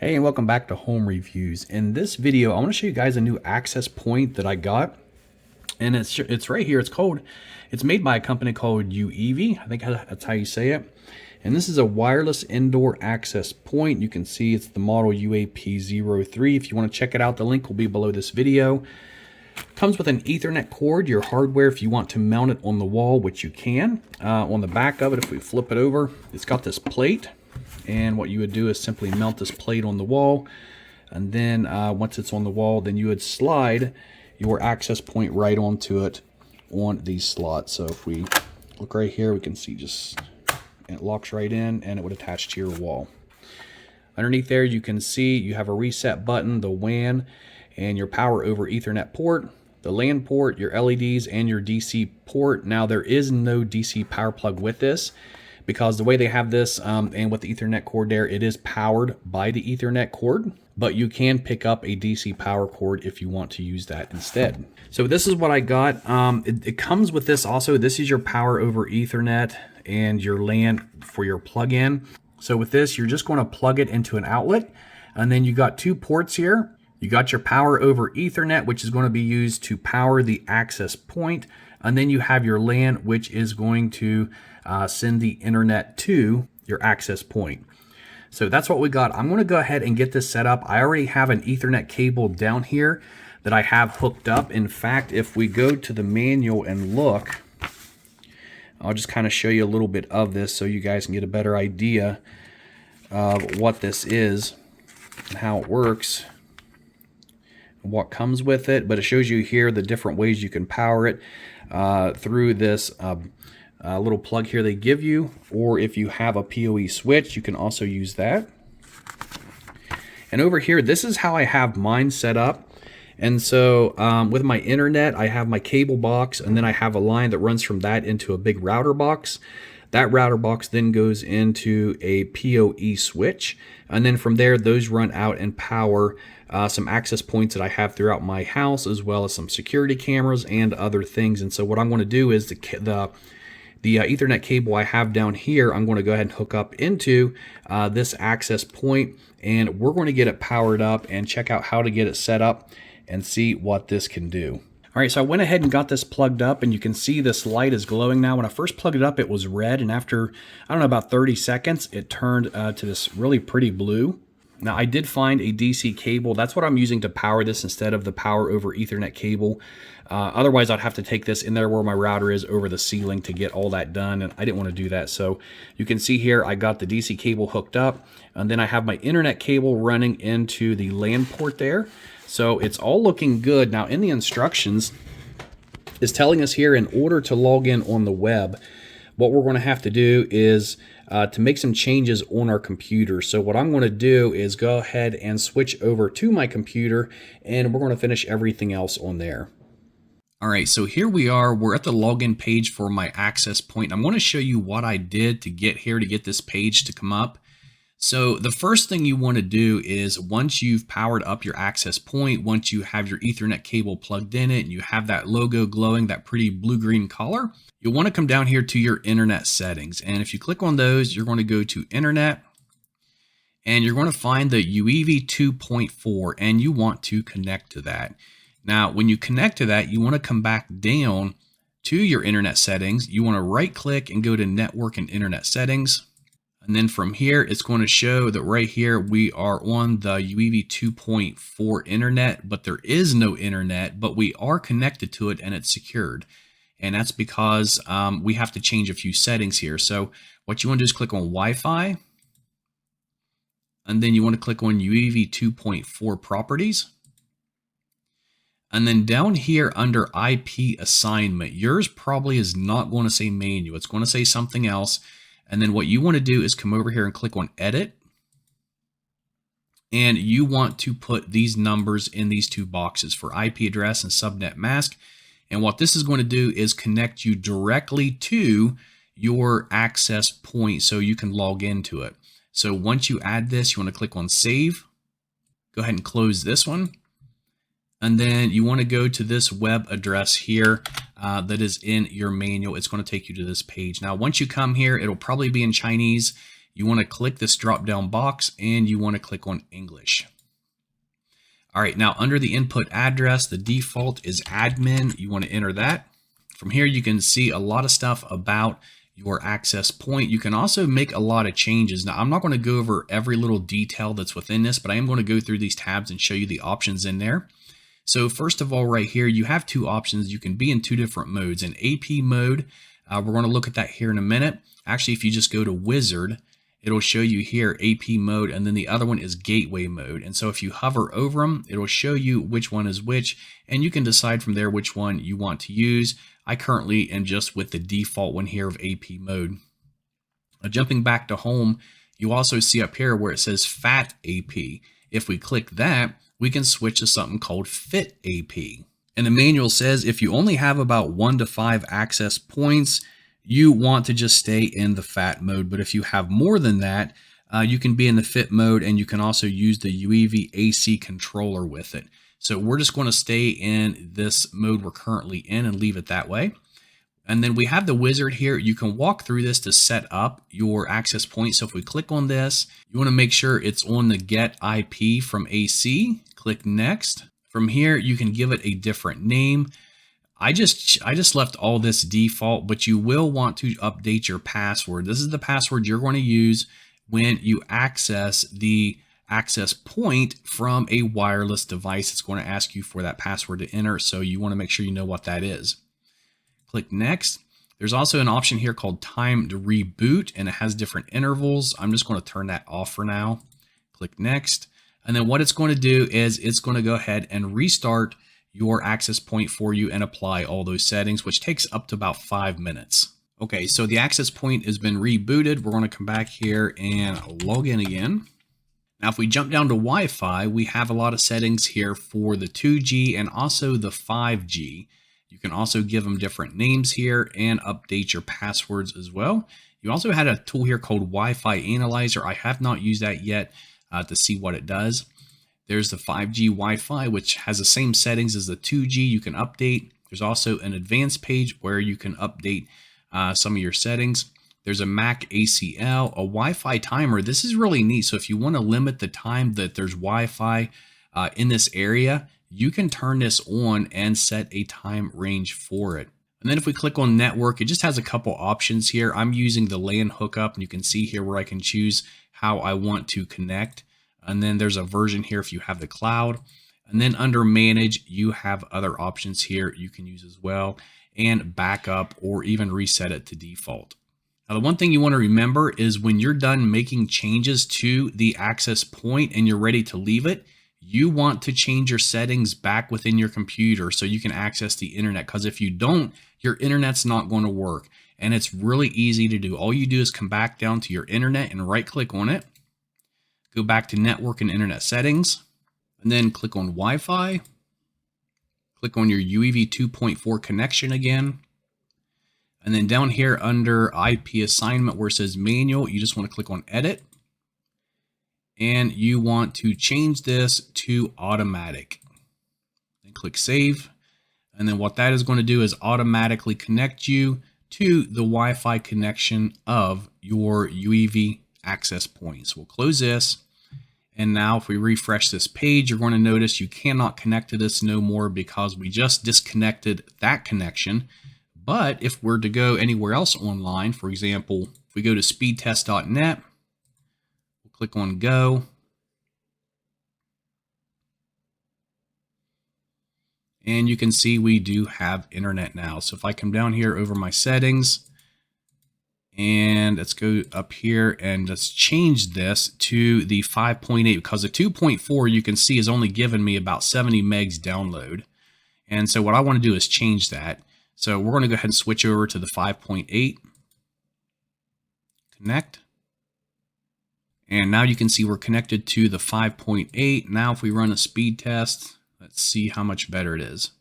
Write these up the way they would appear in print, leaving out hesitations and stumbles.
Hey, and welcome back to Home Reviews. In this video, I want to show you guys a new access point that I got, and it's right here. It's made by a company called UeeVii. I think that's how you say it. And this is a wireless indoor access point. You can see it's the model UAP03. If you want to check it out, the link will be below this video. Comes with an Ethernet cord, your hardware if you want to mount it on the wall, which you can. On the back of it, if we flip it over, it's got this plate. And what you would do is simply mount this plate on the wall, and then once it's on the wall, then you would slide your access point right onto it on these slots. So if we look right here, we can see it locks right in, and it would attach to your wall. Underneath there, you can see you have a reset button, the WAN, and your power over Ethernet port, the LAN port, your LEDs, and your DC port. Now there is no DC power plug with this, because the way they have this and with the Ethernet cord there, it is powered by the Ethernet cord, but you can pick up a DC power cord if you want to use that instead. So this is what I got. It comes with this also. This is your power over Ethernet and your LAN for your plug-in. So with this, you're just going to plug it into an outlet, and then you got two ports here. You got your power over Ethernet, which is going to be used to power the access point. And then you have your LAN, which is going to send the internet to your access point. So that's what we got. I'm going to go ahead and get this set up. I already have an Ethernet cable down here that I have hooked up. In fact, if we go to the manual and look, I'll just kind of show you a little bit of this so you guys can get a better idea of what this is and how it works, what comes with it. But it shows you here the different ways you can power it through this little plug here they give you, or if you have a PoE switch, you can also use that. And over here, this is how I have mine set up. And so with my internet, I have my cable box, and then I have a line that runs from that into a big router box. That router box then goes into a PoE switch, and then from there, those run out and power some access points that I have throughout my house, as well as some security cameras and other things. And so what I'm going to do is the Ethernet cable I have down here, I'm going to go ahead and hook up into this access point, and we're going to get it powered up and check out how to get it set up and see what this can do. All right, so I went ahead and got this plugged up, and you can see this light is glowing now. When I first plugged it up, it was red, and after, I don't know, about 30 seconds, it turned to this really pretty blue. Now, I did find a DC cable. That's what I'm using to power this instead of the power over Ethernet cable. Otherwise, I'd have to take this in there where my router is over the ceiling to get all that done, and I didn't want to do that. So you can see here, I got the DC cable hooked up, and then I have my internet cable running into the LAN port there. So it's all looking good. Now, in the instructions, it's telling us here, in order to log in on the web, what we're going to have to do is to make some changes on our computer. So what I'm going to do is go ahead and switch over to my computer, and we're going to finish everything else on there. All right, so here we are. We're at the login page for my access point. I'm going to show you what I did to get here, to get this page to come up. So the first thing you want to do is, once you've powered up your access point, once you have your Ethernet cable plugged in it and you have that logo glowing, that pretty blue-green color, you'll want to come down here to your internet settings. And if you click on those, you're going to go to internet, and you're going to find the UeeVii 2.4, and you want to connect to that. Now, when you connect to that, you want to come back down to your internet settings. You want to right click and go to network and internet settings. And then from here, it's going to show that right here, we are on the UeeVii 2.4 internet, but there is no internet, but we are connected to it and it's secured. And that's because we have to change a few settings here. So what you want to do is click on Wi-Fi, and then you want to click on UeeVii 2.4 properties. And then down here under IP assignment, yours probably is not going to say manual. It's going to say something else. And then what you want to do is come over here and click on edit. And you want to put these numbers in these two boxes for IP address and subnet mask. And what this is going to do is connect you directly to your access point so you can log into it. So once you add this, you want to click on save. Go ahead and close this one. And then you want to go to this web address here that is in your manual. It's going to take you to this page. Now, once you come here, it'll probably be in Chinese. you want to click this drop down box and you want to click on English. All right, now under the input address, the default is admin. You want to enter that. From here, you can see a lot of stuff about your access point. You can also make a lot of changes. Now, I'm not going to go over every little detail that's within this, but I am going to go through these tabs and show you the options in there. So first of all, right here, you have two options. You can be in two different modes. In AP mode, we're going to look at that here in a minute. Actually, if you just go to Wizard, it'll show you here AP mode, and then the other one is gateway mode. And so if you hover over them, it'll show you which one is which, and you can decide from there which one you want to use. I currently am just with the default one here of AP mode. Jumping back to home, you also see up here where it says FAT AP. If we click that, we can switch to something called FIT AP. And the manual says if you only have about 1 to 5 access points, you want to just stay in the FAT mode. But if you have more than that, you can be in the FIT mode, and you can also use the UeeVii AC controller with it. So we're just going to stay in this mode we're currently in and leave it that way. And then we have the wizard here. You can walk through this to set up your access point. So if we click on this, you want to make sure it's on the get IP from AC. Click next. From here, you can give it a different name. I just left all this default, but you will want to update your password. This is the password you're going to use when you access the access point from a wireless device. It's going to ask you for that password to enter, so you want to make sure you know what that is. Click next. There's also an option here called time to reboot, and it has different intervals. I'm just going to turn that off for now. Click next. And then what it's going to do is it's going to go ahead and restart your access point for you and apply all those settings, which takes up to about 5 minutes. Okay, so the access point has been rebooted. We're going to come back here and log in again. Now, if we jump down to Wi-Fi, we have a lot of settings here for the 2G and also the 5G. You can also give them different names here and update your passwords as well. You also had a tool here called Wi-Fi Analyzer. I have not used that yet to see what it does. There's the 5G Wi-Fi, which has the same settings as the 2G. You can update. There's also an advanced page where you can update some of your settings. There's a Mac ACL, a Wi-Fi timer. This is really neat. So if you want to limit the time that there's Wi-Fi in this area, you can turn this on and set a time range for it. And then if we click on network, it just has a couple options here. I'm using the LAN hookup, and you can see here where I can choose how I want to connect. And then there's a version here if you have the cloud. And then under manage, you have other options here you can use as well, and backup or even reset it to default. Now, the one thing you want to remember is when you're done making changes to the access point and you're ready to leave it, you want to change your settings back within your computer so you can access the internet. Because if you don't, your internet's not going to work. And it's really easy to do. All you do is come back down to your internet and right click on it. Go back to network and internet settings, and then click on Wi-Fi. Click on your UeeVii 2.4 connection again. And then down here under IP assignment where it says manual, you just want to click on edit. And you want to change this to automatic. Then click save. And then what that is going to do is automatically connect you to the Wi-Fi connection of your UeeVii access points. We'll close this. And now if we refresh this page, you're going to notice you cannot connect to this no more because we just disconnected that connection. But if we're to go anywhere else online, for example, if we go to speedtest.net, we'll click on go. And you can see we do have internet now. So if I come down here over my settings, and let's go up here and let's change this to the 5.8 because the 2.4 you can see is only giving me about 70 megs download. And so what I want to do is change that. So we're going to go ahead and switch over to the 5.8. Connect. And now you can see we're connected to the 5.8. Now if we run a speed test, let's see how much better it is.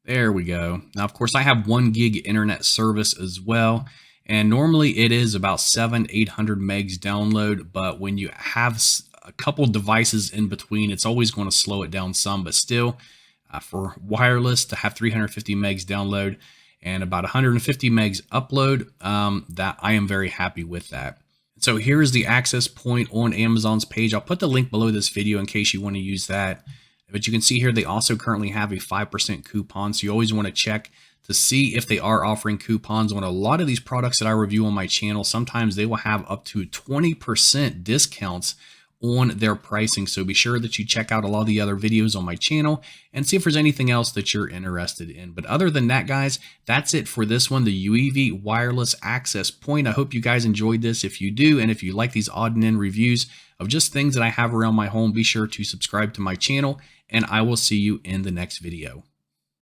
There we go. Now, of course, I have 1 gig internet service as well. And normally it is about 700-800 megs download. But when you have a couple devices in between, it's always going to slow it down some. But still, for wireless to have 350 megs download, and about 150 megs upload. That I am very happy with that. So here's the access point on Amazon's page. I'll put the link below this video in case you want to use that. But you can see here they also currently have a 5% coupon. So you always want to check to see if they are offering coupons on a lot of these products that I review on my channel. Sometimes they will have up to 20% discounts on their pricing. So be sure that you check out a lot of the other videos on my channel and see if there's anything else that you're interested in. But other than that, guys, that's it for this one, the UeeVii wireless access point. I hope you guys enjoyed this. If you do, and if you like these odd and end reviews of just things that I have around my home, be sure to subscribe to my channel, and I will see you in the next video.